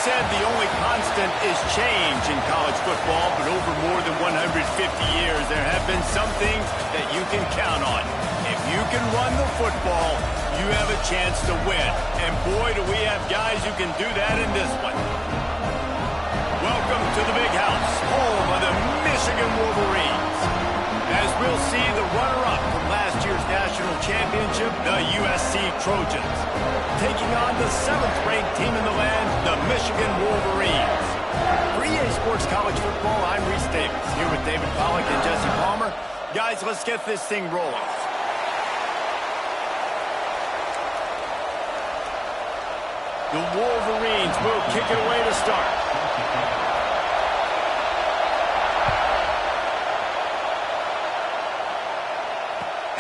said the only constant is change in college football, but over more than 150 years, there have been some things that you can count on. If you can run the football, you have a chance to win. And boy, do we have guys who can do that in this one. Welcome to the Big House, home of the Michigan Wolverines. As we'll see, the runner-up from last year's national championship, the USC Trojans, taking on the 7th-ranked team in the land, the Michigan Wolverines. For EA Sports College Football, I'm Reese Davis, here with David Pollack and Jesse Palmer. Guys, let's get this thing rolling. The Wolverines will kick it away to start.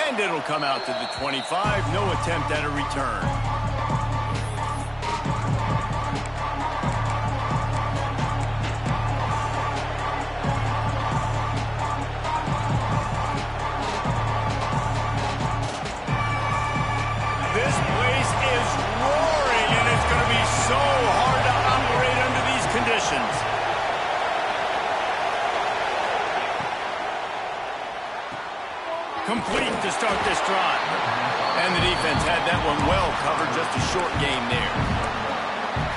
And it'll come out to the 25. No attempt at a return. This place is roaring, and it's going to be so hard to operate under these conditions. Complete to start this drive. And the defense had that one well covered, just a short game there.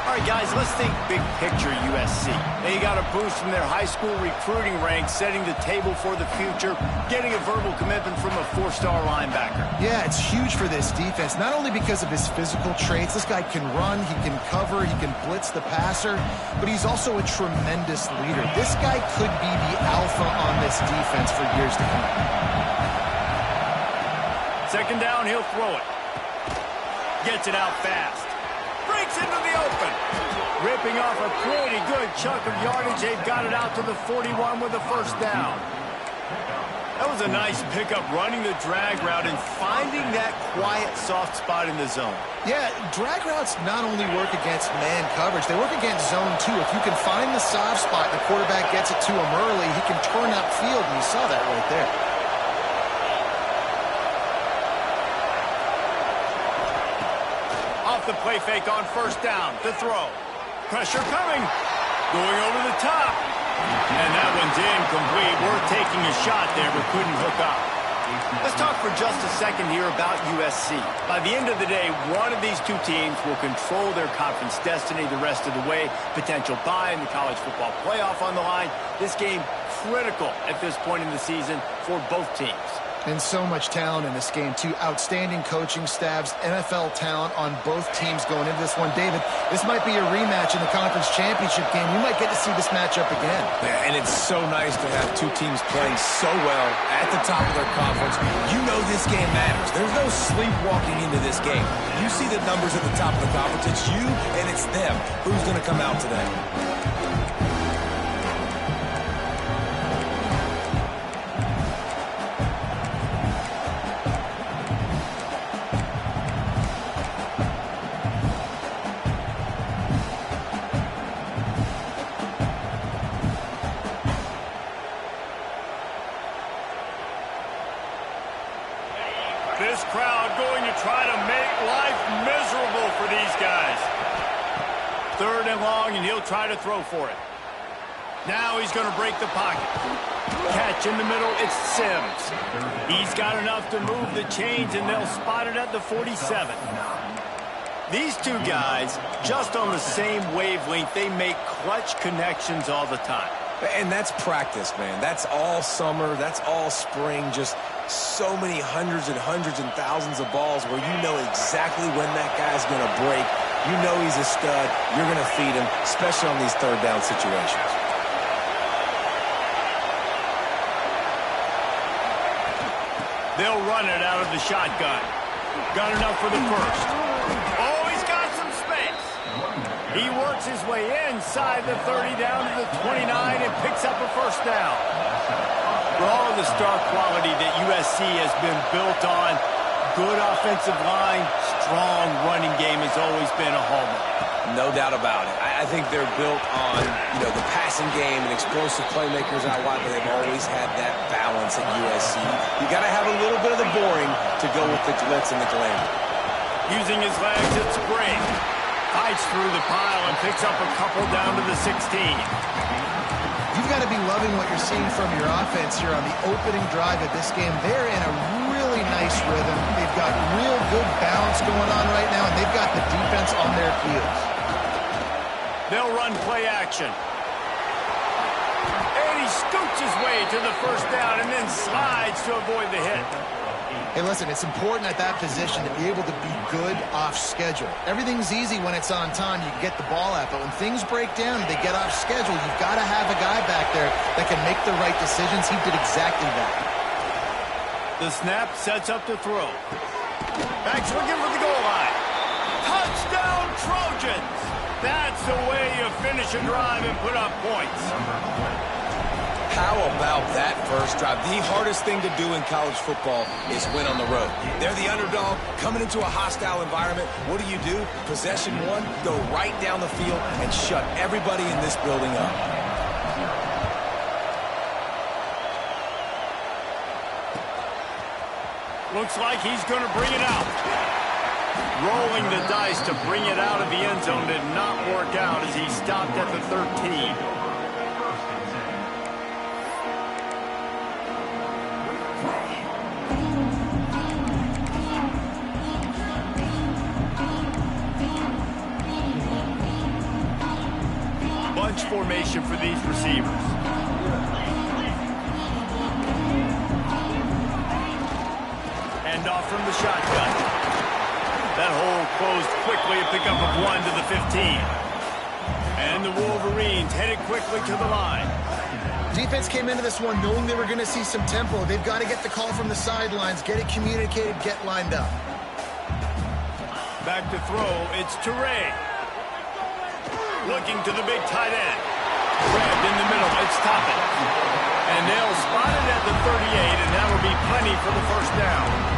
All right, guys, let's think big picture USC. They got a boost from their high school recruiting ranks, setting the table for the future, getting a verbal commitment from a 4-star linebacker. Yeah, it's huge for this defense, not only because of his physical traits. This guy can run, he can cover, he can blitz the passer, but he's also a tremendous leader. This guy could be the alpha on this defense for years to come. Second down, he'll throw it. Gets it out fast. Breaks into the open. Ripping off a pretty good chunk of yardage. They've got it out to the 41 with a first down. That was a nice pickup, running the drag route and finding that quiet, soft spot in the zone. Yeah, drag routes not only work against man coverage, they work against zone too. If you can find the soft spot and the quarterback gets it to him early, he can turn upfield, and you saw that right there. The play fake on first down to throw. Pressure coming. Going over the top. And that one's incomplete. Worth taking a shot there, but couldn't hook up. Let's talk for just a second here about USC. By the end of the day, one of these two teams will control their conference destiny the rest of the way. Potential bye in the college football playoff on the line. This game critical at this point in the season for both teams. And so much talent in this game, too. Outstanding coaching staffs, NFL talent on both teams going into this one. David, this might be a rematch in the conference championship game. You might get to see this matchup again. Yeah, and it's so nice to have two teams playing so well at the top of their conference. You know this game matters. There's no sleepwalking into this game. You see the numbers at the top of the conference. It's you and it's them. Who's going to come out today? This crowd going to try to make life miserable for these guys. Third and long, and he'll try to throw for it. Now he's going to break the pocket. Catch in the middle, it's Sims. He's got enough to move the chains, and they'll spot it at the 47. These two guys, just on the same wavelength, they make clutch connections all the time. And that's practice, man. That's all summer. That's all spring. Just so many hundreds and thousands of balls where you know exactly when that guy's going to break. You know he's a stud. You're going to feed him, especially on these third down situations. They'll run it out of the shotgun. Got enough for the first. Oh, he's got some space. He works his way inside the 30 down to the 29 and picks up a first down. For all of the star quality that USC has been built on, good offensive line, strong running game has always been a hallmark. No doubt about it. I think they're built on, the passing game and explosive playmakers out wide, but they've always had that balance at USC. You got to have a little bit of the boring to go with the glitz and the glamour. Using his legs at spring. Fights through the pile and picks up a couple down to the 16. You've got to be loving what you're seeing from your offense here on the opening drive of this game. They're in a really nice rhythm. They've got real good balance going on right now, and they've got the defense on their heels. They'll run play action. And he scoots his way to the first down and then slides to avoid the hit. Hey, listen, it's important at that position to be able to be good off schedule. Everything's easy when it's on time. You can get the ball out, but when things break down and they get off schedule, you've got to have a guy back there that can make the right decisions. He did exactly that. The snap sets up to throw. Back's looking for the goal line. Touchdown, Trojans! That's the way you finish a drive and put up points. How about that first drive? The hardest thing to do in college football is win on the road. They're the underdog coming into a hostile environment. What do? Possession one, go right down the field and shut everybody in this building up. Looks like he's going to bring it out. Rolling the dice to bring it out of the end zone did not work out as he stopped at the 13. Bunch formation for these receivers. Hand off from the shotgun. That hole closed quickly, a pickup of 1 to the 15. And the Wolverines headed quickly to the line. Defense came into this one knowing they were going to see some tempo. They've got to get the call from the sidelines, get it communicated, get lined up. Back to throw, it's Teray. Looking to the big tight end. Grabbed in the middle, it's Toppin. And they'll spot it at the 38, and that'll be plenty for the first down.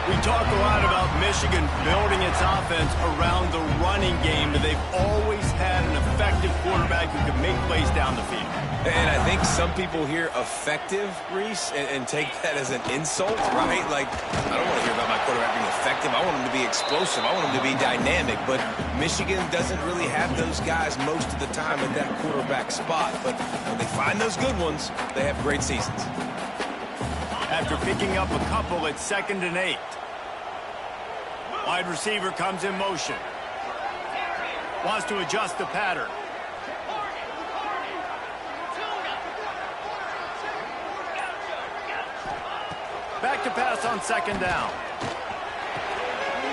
We talk a lot about Michigan building its offense around the running game, but they've always had an effective quarterback who can make plays down the field. And I think some people hear effective, Reese, and take that as an insult, right? Like, I don't want to hear about my quarterback being effective. I want him to be explosive. I want him to be dynamic. But Michigan doesn't really have those guys most of the time at that quarterback spot. But when they find those good ones, they have great seasons. After picking up a couple, it's 2nd and 8. Wide receiver comes in motion. Wants to adjust the pattern. Back to pass on 2nd down.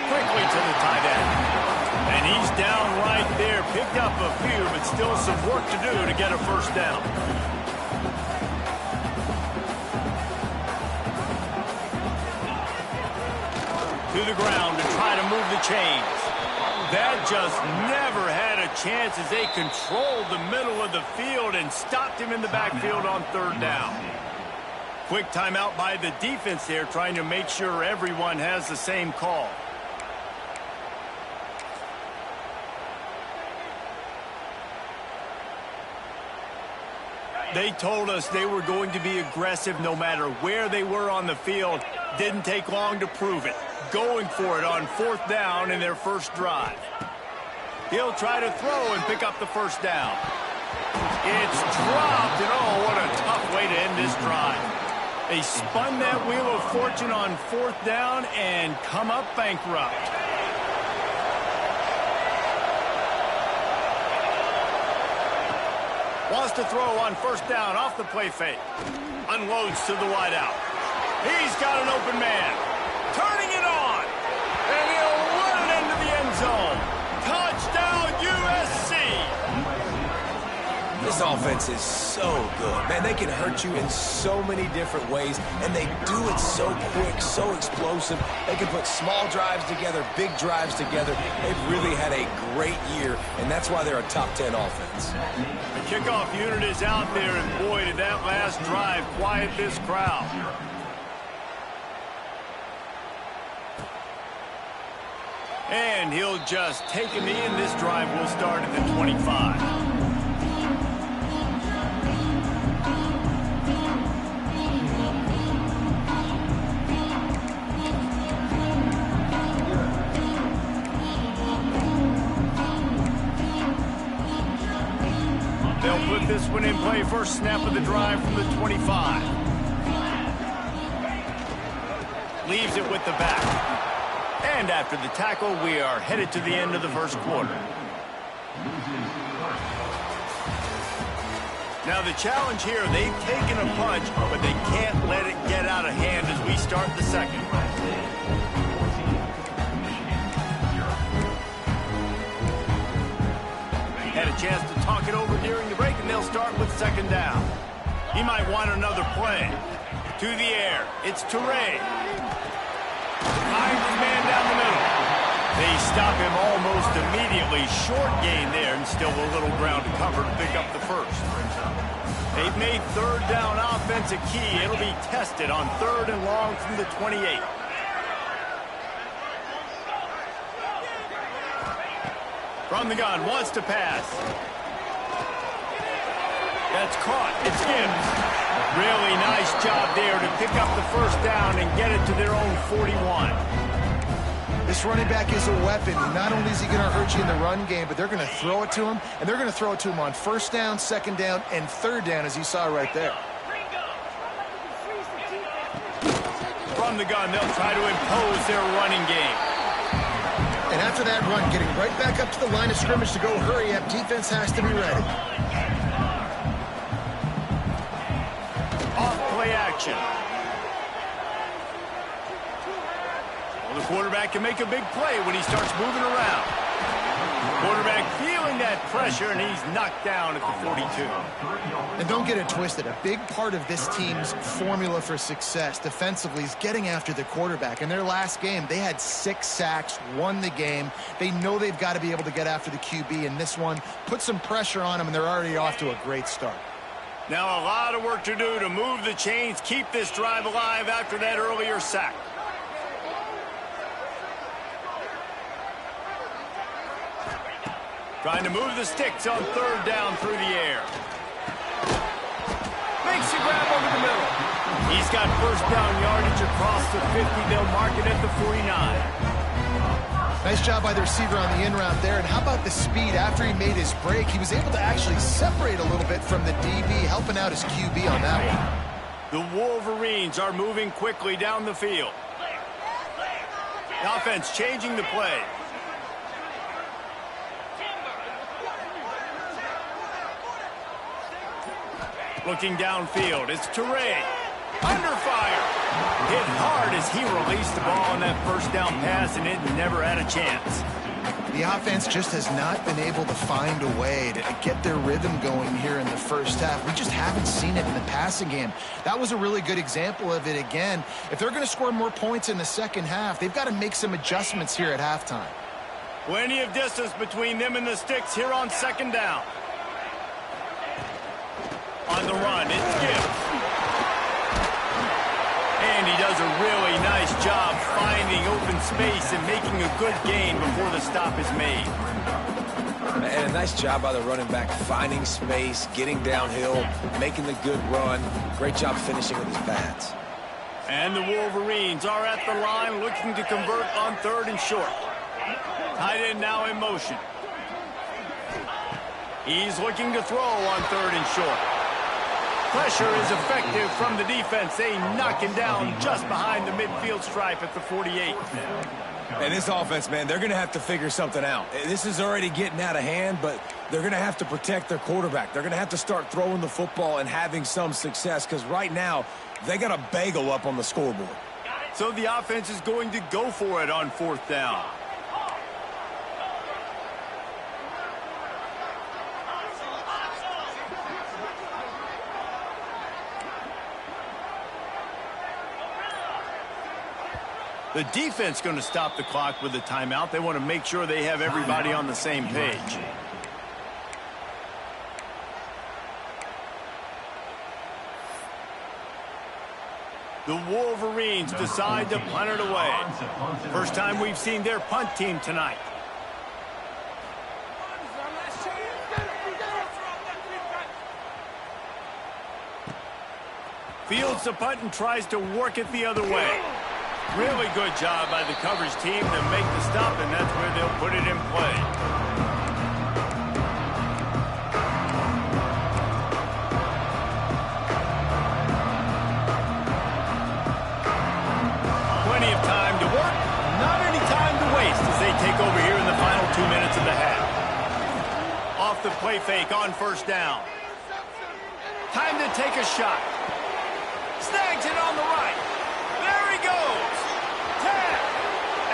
Quickly to the tight end. And he's down right there. Picked up a few, but still some work to do to get a first down. To the ground to try to move the chains. That just never had a chance as they controlled the middle of the field and stopped him in the backfield on 3rd down. Quick timeout by the defense there, trying to make sure everyone has the same call. They told us they were going to be aggressive no matter where they were on the field. Didn't take long to prove it. Going for it on 4th down in their first drive. He'll try to throw and pick up the first down. It's dropped, and oh, what a tough way to end this drive. They spun that wheel of fortune on 4th down and come up bankrupt. Wants to throw on 1st down off the play fake. Unloads to the wideout. He's got an open man. Turning it on. And he'll run it into the end zone. Touchdown, USC. This offense is so good. Man, they can hurt you in so many different ways, and they do it so quick, so explosive. They can put small drives together, big drives together. They've really had a great year, and that's why they're a top 10 offense. The kickoff unit is out there, and boy, did that last drive quiet this crowd. And he'll just take him in. This drive will start at the 25. very first snap of the drive from the 25. Leaves it with the back. And after the tackle, we are headed to the end of the first quarter. Now the challenge here, they've taken a punch, but they can't let it get out of hand as we start the second. Had a chance to talk it over during the break, and they'll start with second down. He might want another play. To the air, it's Teray. Finds his man down the middle. They stop him almost immediately. Short gain there, and still a little ground to cover to pick up the first. They've made third down offense a key. It'll be tested on 3rd and long from the 28. From the gun, wants to pass. That's caught. It's Gibbs. Really nice job there to pick up the first down and get it to their own 41. This running back is a weapon. Not only is he going to hurt you in the run game, but they're going to throw it to him, and they're going to throw it to him on 1st down, 2nd down, and 3rd down, as you saw right there. From the gun, they'll try to impose their running game. And after that run, getting right back up to the line of scrimmage to go hurry up, defense has to be ready. Off play action. Well, the quarterback can make a big play when he starts moving around. Quarterback feeling that pressure, and he's knocked down at the 42. And don't get it twisted. A big part of this team's formula for success defensively is getting after the quarterback. In their last game, they had 6 sacks, won the game. They know they've got to be able to get after the QB, and this one put some pressure on them, and they're already off to a great start. Now a lot of work to do to move the chains, keep this drive alive after that earlier sack. Trying to move the sticks on 3rd down through the air. Makes a grab over the middle. He's got first down yardage across the 50. They'll mark it at the 49. Nice job by the receiver on the in route there. And how about the speed after he made his break? He was able to actually separate a little bit from the DB, helping out his QB on that one. The Wolverines are moving quickly down the field. The offense changing the play. Looking downfield, it's Teray. Under fire. Hit hard as he released the ball on that first down pass, and it never had a chance. The offense just has not been able to find a way to get their rhythm going here in the first half. We just haven't seen it in the passing game. That was a really good example of it again. If they're going to score more points in the second half, they've got to make some adjustments here at halftime. Plenty of distance between them and the sticks here on 2nd down. On the run, it's Gibbs. And he does a really nice job finding open space and making a good gain before the stop is made. And a nice job by the running back, finding space, getting downhill, making the good run. Great job finishing with his pads. And the Wolverines are at the line looking to convert on 3rd and short. Tight end now in motion. He's looking to throw on 3rd and short. Pressure is effective from the defense. They knock him down just behind the midfield stripe at the 48. And this offense, man, they're going to have to figure something out. This is already getting out of hand, but they're going to have to protect their quarterback. They're going to have to start throwing the football and having some success, because right now they got a bagel up on the scoreboard. So the offense is going to go for it on 4th down. The defense going to stop the clock with a timeout. They want to make sure they have everybody on the same page. The Wolverines decide to punt it away. First time we've seen their punt team tonight. Fields the punt and tries to work it the other way. Really good job by the coverage team to make the stop, and that's where they'll put it in play. off the play fake on first down. Time to take a shot. Snags it on the right. There he goes. 10.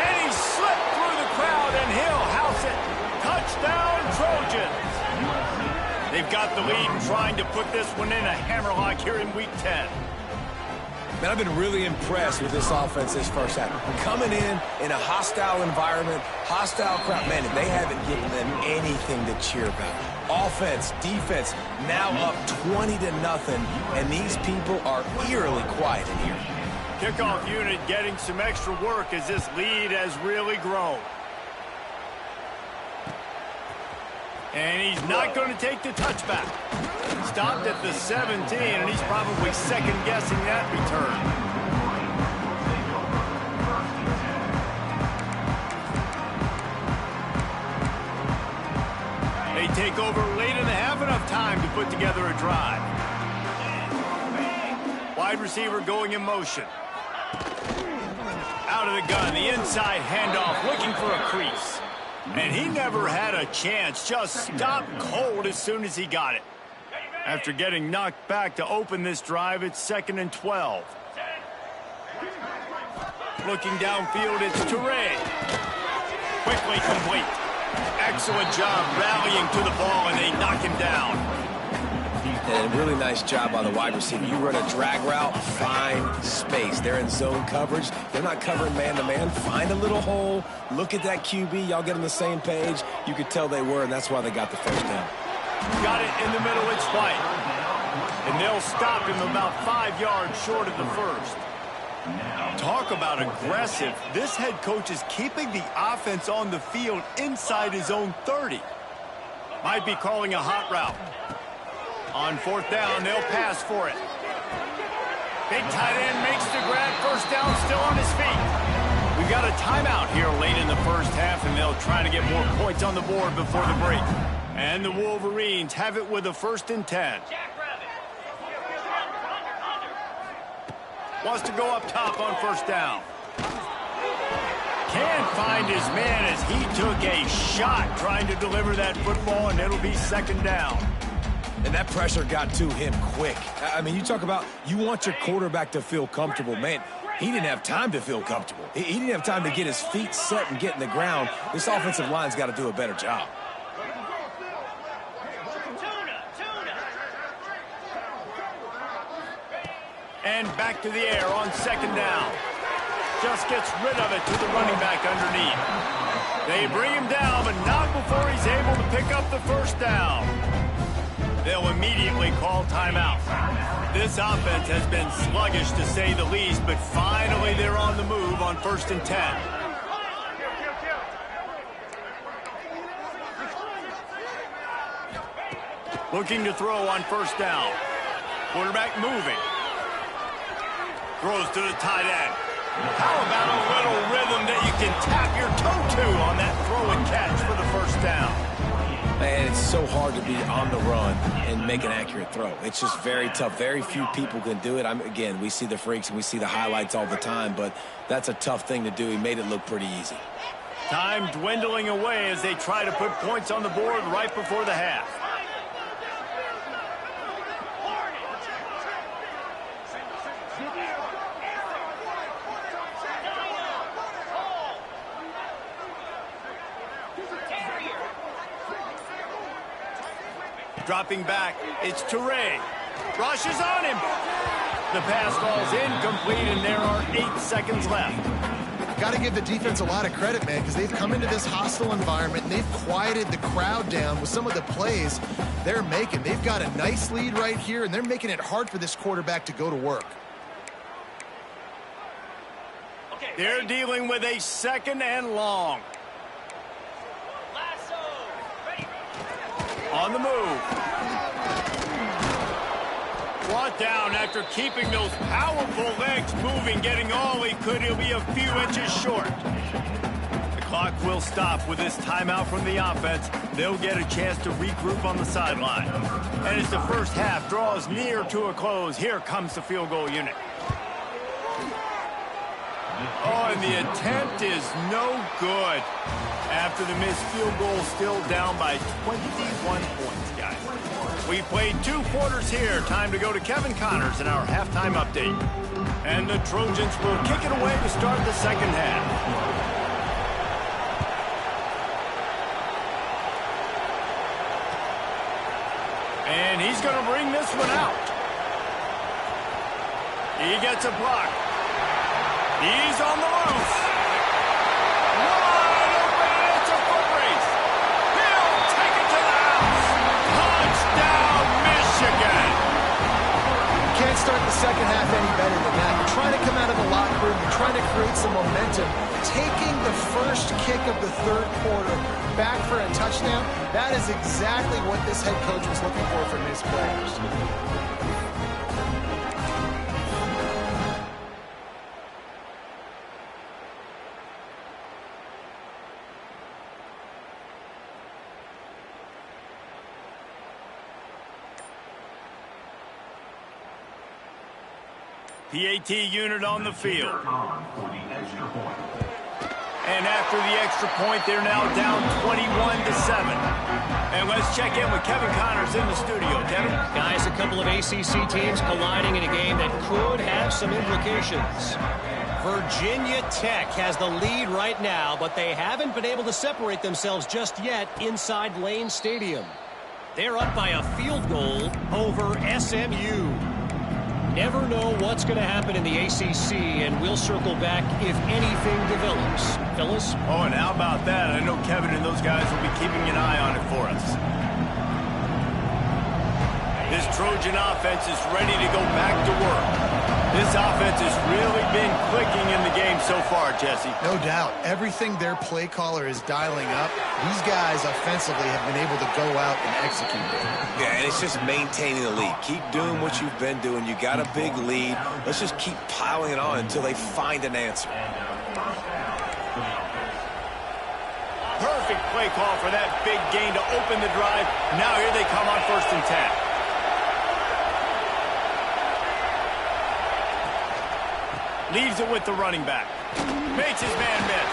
And he slipped through the crowd, and he'll house it. Touchdown, Trojans. They've got the lead and trying to put this one in a hammerlock here in Week 10. Man, I've been really impressed with this offense this first half. Coming in a hostile environment, hostile crowd. Man, they haven't given them anything to cheer about. Offense, defense, now up 20-0, and these people are eerily quiet in here. Kickoff unit getting some extra work as this lead has really grown. And he's not going to take the touchback. Stopped at the 17, and he's probably second-guessing that return. They take over late and have enough time to put together a drive. Wide receiver going in motion. Out of the gun, the inside handoff, looking for a crease. And he never had a chance, just stopped cold as soon as he got it. After getting knocked back to open this drive, it's 2nd and 12. Looking downfield, it's Toure. Quickly complete. Excellent job rallying to the ball, and they knock him down. And a really nice job by the wide receiver. You run a drag route, find space. They're in zone coverage. They're not covering man-to-man. Find a little hole. Look at that QB. Y'all get on the same page. You could tell they were, and that's why they got the first down. Got it in the middle. It's flight. And they'll stop him about 5 yards short of the first. Talk about aggressive. This head coach is keeping the offense on the field inside his own 30. Might be calling a hot route. On 4th down, they'll pass for it. Big tight end makes the grab. First down, still on his feet. We've got a timeout here late in the first half, and they'll try to get more points on the board before the break. And the Wolverines have it with a 1st and 10. Wants to go up top on first down. Can't find his man as he took a shot trying to deliver that football, and it'll be 2nd down. And that pressure got to him quick. I mean, you talk about you want your quarterback to feel comfortable. Man, he didn't have time to feel comfortable. He didn't have time to get his feet set and get in the ground. This offensive line's got to do a better job. And back to the air on 2nd down. Just gets rid of it to the running back underneath. They bring him down, but not before he's able to pick up the first down. They'll immediately call timeout. This offense has been sluggish to say the least, but finally they're on the move on 1st and 10. Looking to throw on first down. Quarterback moving. Throws to the tight end. How about a little rhythm that you can tap your toe to on that throw and catch for the first down? Man, it's so hard to be on the run and make an accurate throw. It's just very tough. Very few people can do it. Again, we see the freaks and we see the highlights all the time, but that's a tough thing to do. He made it look pretty easy. Time dwindling away as they try to put points on the board right before the half. Dropping back, it's Toure. Rushes on him. The pass falls incomplete, and there are 8 seconds left. Got to give the defense a lot of credit, man, because they've come into this hostile environment, and they've quieted the crowd down with some of the plays they're making. They've got a nice lead right here, and they're making it hard for this quarterback to go to work. They're dealing with a 2nd and long. On the move. Brought down after keeping those powerful legs moving, getting all he could. He'll be a few inches short. The clock will stop with this timeout from the offense. They'll get a chance to regroup on the sideline. And as the first half draws near to a close, here comes the field goal unit. Oh, and the attempt is no good. After the missed field goal, still down by 21 points, guys. We played 2 quarters here. Time to go to Kevin Connors in our halftime update. And the Trojans will kick it away to start the second half. And he's going to bring this one out. He gets a block. He's on the loose. Wide open, it's a foot race. He'll take it to the house. Touchdown, Michigan. Can't start the second half any better than that. You're trying to come out of the locker room. You're trying to create some momentum. Taking the first kick of the third quarter back for a touchdown, that is exactly what this head coach was looking for from his players. PAT unit on the field. And after the extra point, they're now down 21-7. And let's check in with Kevin Connors in the studio. Kevin? Guys, a couple of ACC teams colliding in a game that could have some implications. Virginia Tech has the lead right now, but they haven't been able to separate themselves just yet inside Lane Stadium. They're up by a field goal over SMU. Never know what's going to happen in the ACC, and we'll circle back if anything develops. Fellas? Oh, and how about that? I know Kevin and those guys will be keeping an eye on it for us. This Trojan offense is ready to go back to work. This offense has really been clicking in the game so far, Jesse. No doubt. Everything their play caller is dialing up, these guys offensively have been able to go out and execute it. Yeah, and it's just maintaining the lead. Keep doing what you've been doing. You got a big lead. Let's just keep piling it on until they find an answer. Perfect play call for that big gain to open the drive. Now here they come on 1st and 10. Leaves it with the running back. Makes his man miss.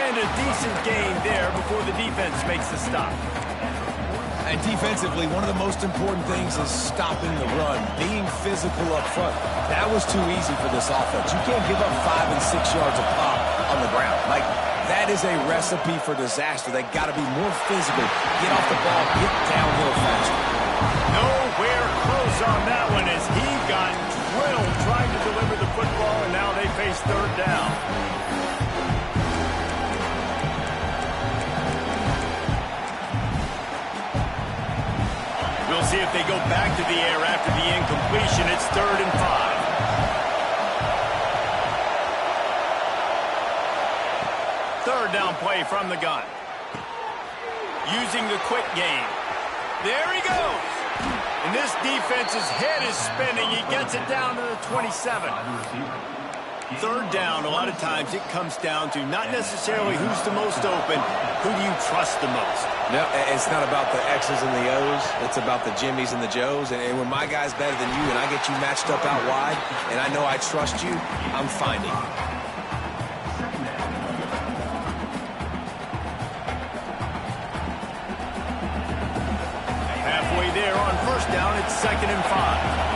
And a decent gain there before the defense makes the stop. And defensively, one of the most important things is stopping the run, being physical up front. That was too easy for this offense. You can't give up 5 and 6 yards a pop on the ground. Like, that is a recipe for disaster. They got to be more physical, get off the ball, get downhill faster. Nowhere close on that one as he got drilled trying to deliver the football, and now they face 3rd down. We'll see if they go back to the air after the incompletion. It's 3rd and 5. Third down play from the gun. Using the quick game. There he goes. And this defense's head is spinning. He gets it down to the 27. 3rd down, a lot of times it comes down to not necessarily who's the most open, who do you trust the most? No, it's not about the X's and the O's. It's about the Jimmys and the Joes. And when my guy's better than you and I get you matched up out wide, and I know I trust you, I'm finding you. Halfway there on 1st down, it's 2nd and 5.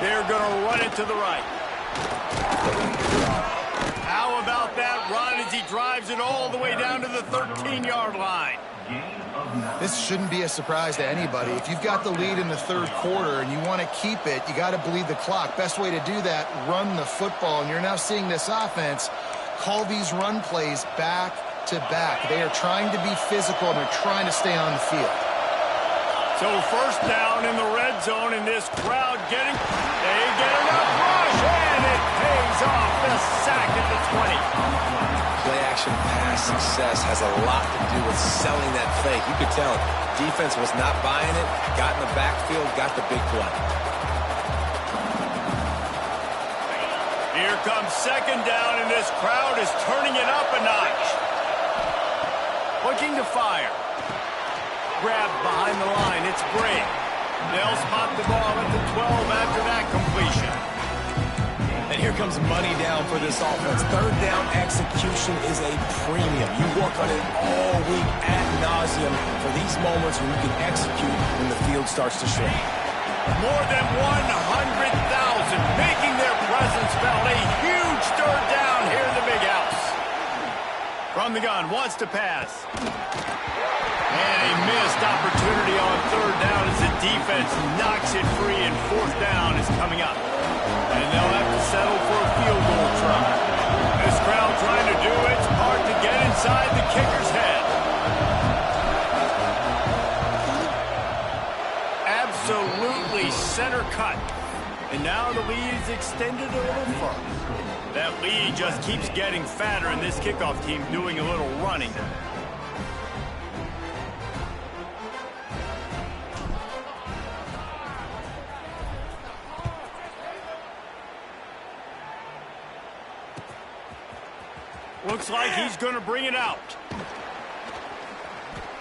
They're going to run it to the right. How about that run as he drives it all the way down to the 13-yard line? This shouldn't be a surprise to anybody. If you've got the lead in the 3rd quarter and you want to keep it, you got to bleed the clock. Best way to do that, run the football. And you're now seeing this offense call these run plays back to back. They are trying to be physical and they're trying to stay on the field. So 1st down in the red zone, and this crowd they get enough rush, and it pays off. The sack at the 20. Play action pass success has a lot to do with selling that fake. You could tell defense was not buying it, got in the backfield, got the big play. Here comes 2nd down, and this crowd is turning it up a notch. Looking to fire. Grab behind the line. It's Bray. They'll spot the ball at the 12 after that completion. here comes money down for this offense. Third down execution is a premium. You work on it all week ad nauseum for these moments when you can execute when the field starts to shrink. More than 100,000 making their presence felt. A huge third down here in the big house. From the gun, wants to pass. And a missed opportunity on third down as the defense knocks it free, and fourth down is coming up. And they'll have to settle for a field goal try. This crowd trying to do its part to get inside the kicker's head. Absolutely center cut. And now the lead is extended a little further. That lead just keeps getting fatter, and this kickoff team doing a little running. Looks like he's going to bring it out.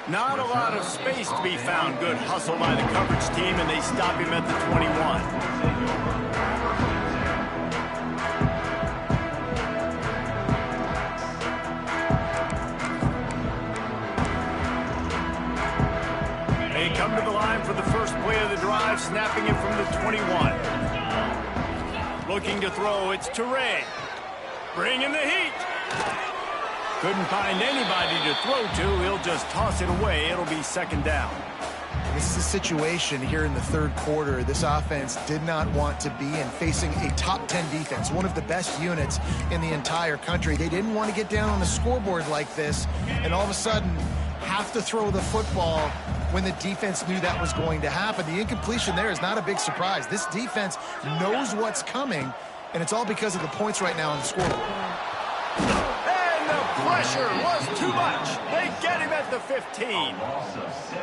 Not a lot of space to be found. Good hustle by the coverage team, and they stop him at the 21. They come to the line for the first play of the drive, snapping it from the 21. Looking to throw, it's Teray. Bringing the heat. Couldn't find anybody to throw to. He'll just toss it away. It'll be second down. This is a situation here in the third quarter this offense did not want to be in, facing a top 10 defense, one of the best units in the entire country. They didn't want to get down on the scoreboard like this and all of a sudden have to throw the football when the defense knew that was going to happen. The incompletion there is not a big surprise. This defense knows what's coming, and it's all because of the points right now on the scoreboard. Pressure was too much. They get him at the 15.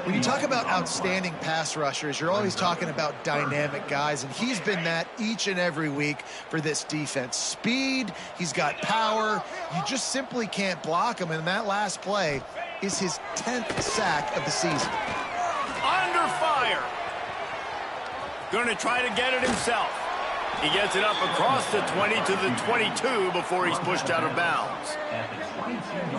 When you talk about outstanding pass rushers, you're always talking about dynamic guys, and he's been that each and every week for this defense. Speed, he's got power. You just simply can't block him, and that last play is his 10th sack of the season. Under fire. Going to try to get it himself. He gets it up across the 20 to the 22 before he's pushed out of bounds.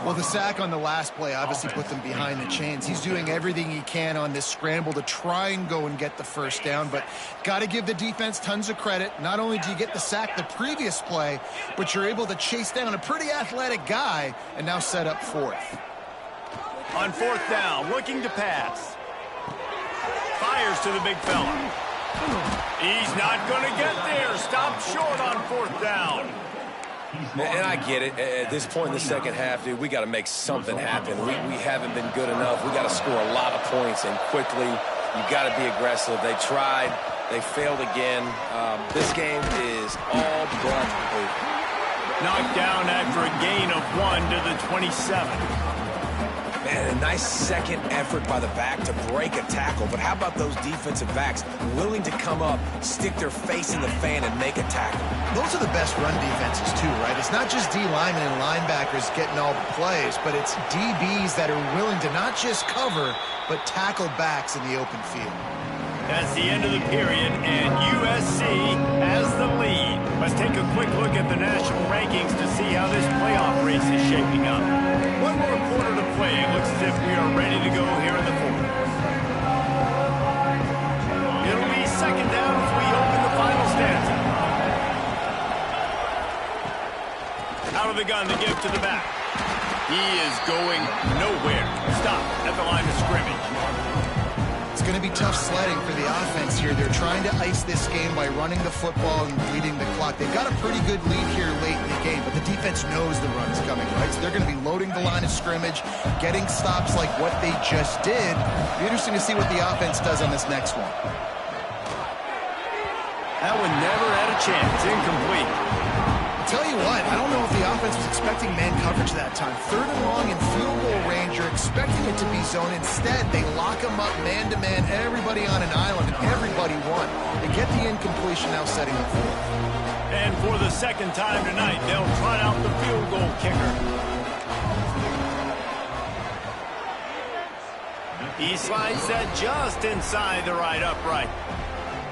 Well, the sack on the last play obviously put them behind the chains. He's doing everything he can on this scramble to try and go and get the first down, but got to give the defense tons of credit. Not only do you get the sack the previous play, but you're able to chase down a pretty athletic guy and now set up fourth. On fourth down, looking to pass. Fires to the big fella. He's not going to get there. Stopped short on fourth down. And I get it. At this point in the second half, dude, we got to make something happen. We haven't been good enough. We got to score a lot of points, and quickly. You got to be aggressive. They tried. They failed again. This game is all but over. Knocked down after a gain of 1 to the 27. Man, a nice second effort by the back to break a tackle. But how about those defensive backs willing to come up, stick their face in the fan, and make a tackle? Those are the best run defenses, too, right? It's not just D linemen and linebackers getting all the plays, but it's DBs that are willing to not just cover, but tackle backs in the open field. That's the end of the period, and USC has the lead. Let's take a quick look at the national rankings to see how this playoff race is shaping up. One more quarter to play. It looks as if we are ready to go here in the fourth. It'll be second down as we open the final stanza. Out of the gun to give to the back. He is going nowhere. Stop at the line of scrimmage. It's going to be tough sledding for the offense here. They're trying to ice this game by running the football and bleeding the clock. They've got a pretty good lead here late in the game, but the defense knows the run is coming, right? So they're going to be loading the line of scrimmage, getting stops like what they just did. It'll be interesting to see what the offense does on this next one. That one never had a chance. Incomplete. Tell you what, I don't know if the offense was expecting man coverage that time. Third and long in field goal range, you're expecting it to be zone. Instead, they lock them up man-to-man, everybody on an island, and everybody won. They get the incompletion, now setting up fourth. And for the second time tonight, they'll trot out the field goal kicker. He slides that just inside the right upright.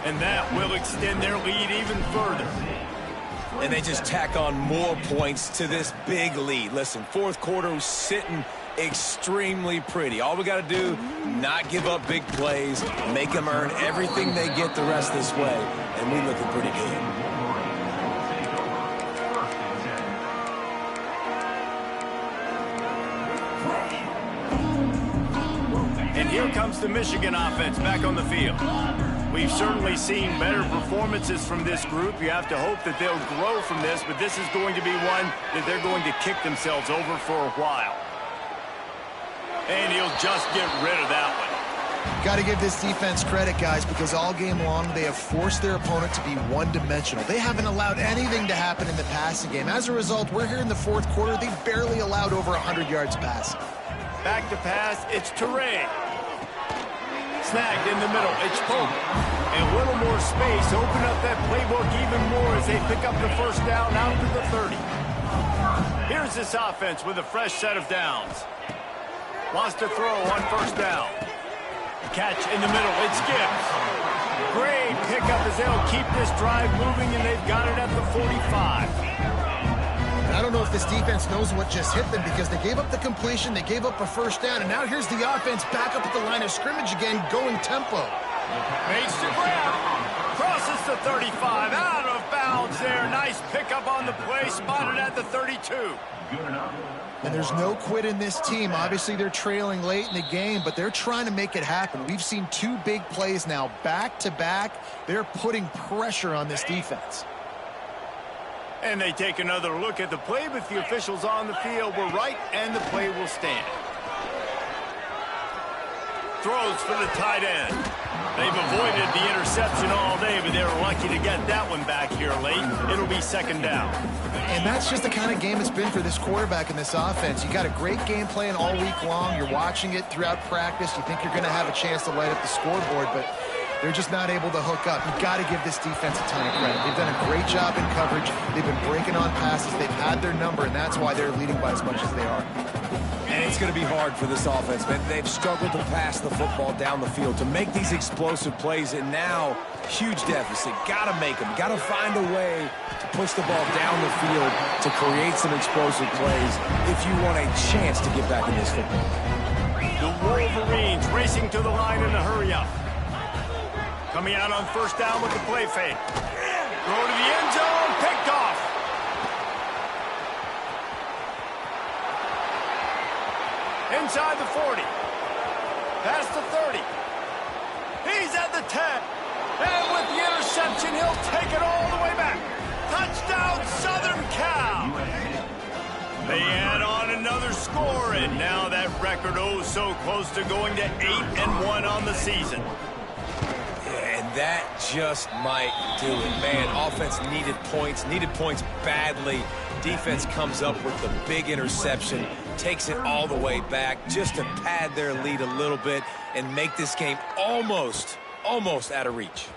And that will extend their lead even further. and they just tack on more points to this big lead. Listen, fourth quarter was sitting extremely pretty. All we got to do, not give up big plays, make them earn everything they get the rest of this way, and we looking pretty good. And here comes the Michigan offense back on the field. We've certainly seen better performances from this group. You have to hope that they'll grow from this, but this is going to be one that they're going to kick themselves over for a while. And he'll just get rid of that one. Got to give this defense credit, guys, because all game long they have forced their opponent to be one-dimensional. They haven't allowed anything to happen in the passing game. As a result, we're here in the fourth quarter. They barely allowed over 100 yards passing. Back to pass, it's Teray. Snagged in the middle, it's Pope. And a little more space, open up that playbook even more as they pick up the first down out to the 30. Here's this offense with a fresh set of downs. Wants to throw on first down. Catch in the middle, it's Gibbs. Great pickup as they'll keep this drive moving, and they've got it at the 45. I don't know if this defense knows what just hit them because they gave up the completion, they gave up a first down, and now here's the offense back up at the line of scrimmage again, going tempo. Makes the grab. Crosses the 35, out of bounds there. Nice pickup on the play, spotted at the 32. And there's no quit in this team. Obviously, they're trailing late in the game, but they're trying to make it happen. We've seen two big plays now, back-to-back. They're putting pressure on this defense. And they take another look at the play, but the officials on the field were right, and the play will stand. Throws for the tight end. They've avoided the interception all day, but they were lucky to get that one back here late. It'll be second down. And that's just the kind of game it's been for this quarterback in this offense. You got a great game plan all week long. You're watching it throughout practice. You think you're going to have a chance to light up the scoreboard, but they're just not able to hook up. You've got to give this defense a ton of credit. They've done a great job in coverage. They've been breaking on passes. They've had their number, and that's why they're leading by as much as they are. And it's going to be hard for this offense, man. They've struggled to pass the football down the field, to make these explosive plays, and now huge deficit. Got to make them. Got to find a way to push the ball down the field to create some explosive plays if you want a chance to get back in this football. The Wolverines racing to the line in a hurry-up. Coming out on first down with the play fake. Throw to the end zone, picked off. Inside the 40. Past the 30. He's at the 10. And with the interception, he'll take it all the way back. Touchdown, Southern Cal. They add on another score, and now that record so close to going to 8-1 on the season. And that just might do it, man. Offense needed points badly. Defense comes up with the big interception, takes it all the way back just to pad their lead a little bit and make this game almost out of reach.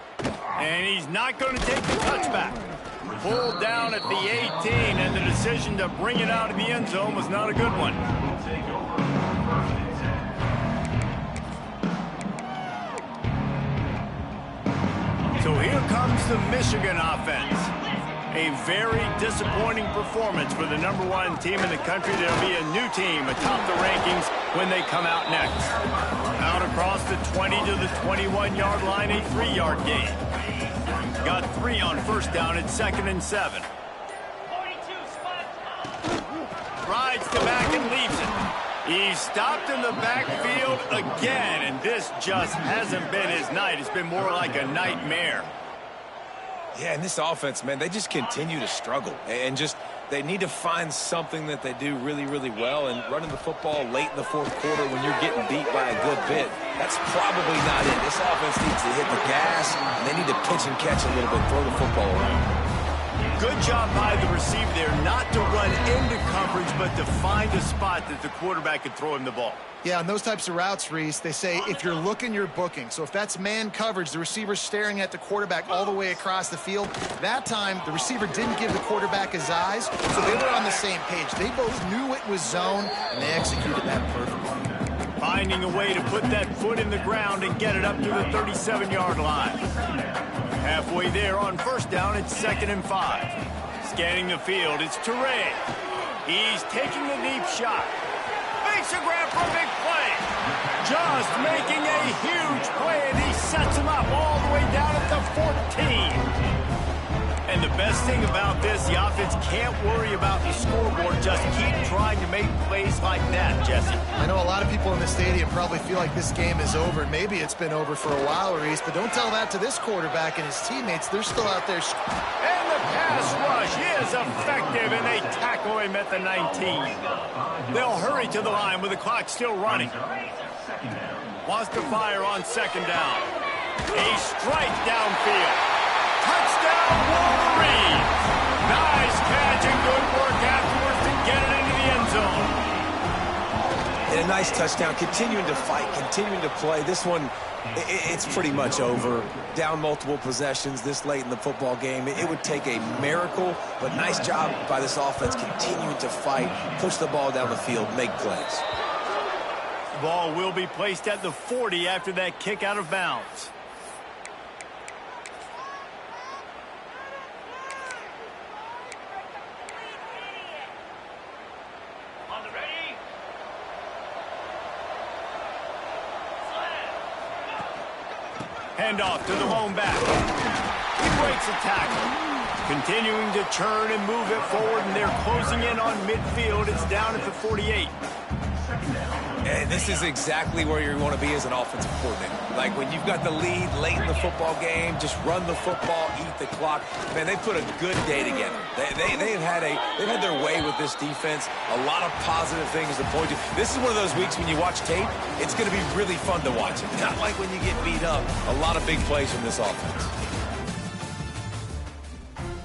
And he's not going to take the touchback. Pulled down at the 18, and the decision to bring it out of the end zone was not a good one. So here comes the Michigan offense. A very disappointing performance for the #1 team in the country. There'll be a new team atop the rankings when they come out next. Out across the 20 to the 21-yard line, a 3-yard gain. Got 3 on first down at 2nd and 7. Rides the back and leaves it. He's stopped in the backfield again, and this just hasn't been his night. It's been more like a nightmare. Yeah, and this offense, man, they just continue to struggle. And they need to find something that they do really, really well. And running the football late in the fourth quarter when you're getting beat by a good bit, that's probably not it. This offense needs to hit the gas, and they need to pitch and catch a little bit, throw the football around. Good job by the receiver there, not to run into coverage, but to find a spot that the quarterback could throw him the ball. Yeah, on those types of routes, Reese, they say if you're looking, you're booking. So if that's man coverage, the receiver's staring at the quarterback all the way across the field. That time, the receiver didn't give the quarterback his eyes, so they were on the same page. They both knew it was zone, and they executed that perfectly. Finding a way to put that foot in the ground and get it up to the 37-yard line. Halfway there on first down, it's 2nd and 5. Scanning the field, it's Toure. He's taking the deep shot. Makes a grab for a big play. Just making a huge play, and he sets him up all the way down at the 14. And the best thing about this, the offense can't worry about the scoreboard. Just keep trying to make plays like that, Jesse. I know a lot of people in the stadium probably feel like this game is over, and maybe it's been over for a while, Reese, but don't tell that to this quarterback and his teammates. They're still out there. And the pass rush is effective, and they tackle him at the 19. They'll hurry to the line with the clock still running. Wants to fire on second down. A strike downfield. Touchdown, Wolverines! Nice catch and good work afterwards to get it into the end zone. And a nice touchdown, continuing to fight, continuing to play. This one, it's pretty much over. Down multiple possessions this late in the football game. It would take a miracle, but nice job by this offense continuing to fight, push the ball down the field, make plays. The ball will be placed at the 40 after that kick out of bounds. Handoff to the lone back. He breaks a tackle. Continuing to turn and move it forward, and they're closing in on midfield. It's down at the 48. And this is exactly where you want to be as an offensive coordinator. Like when you've got the lead late in the football game, just run the football, eat the clock. Man, they put a good day together. They've had their way with this defense. A lot of positive things to point to. This is one of those weeks when you watch tape, it's going to be really fun to watch it. Not like when you get beat up. A lot of big plays from this offense.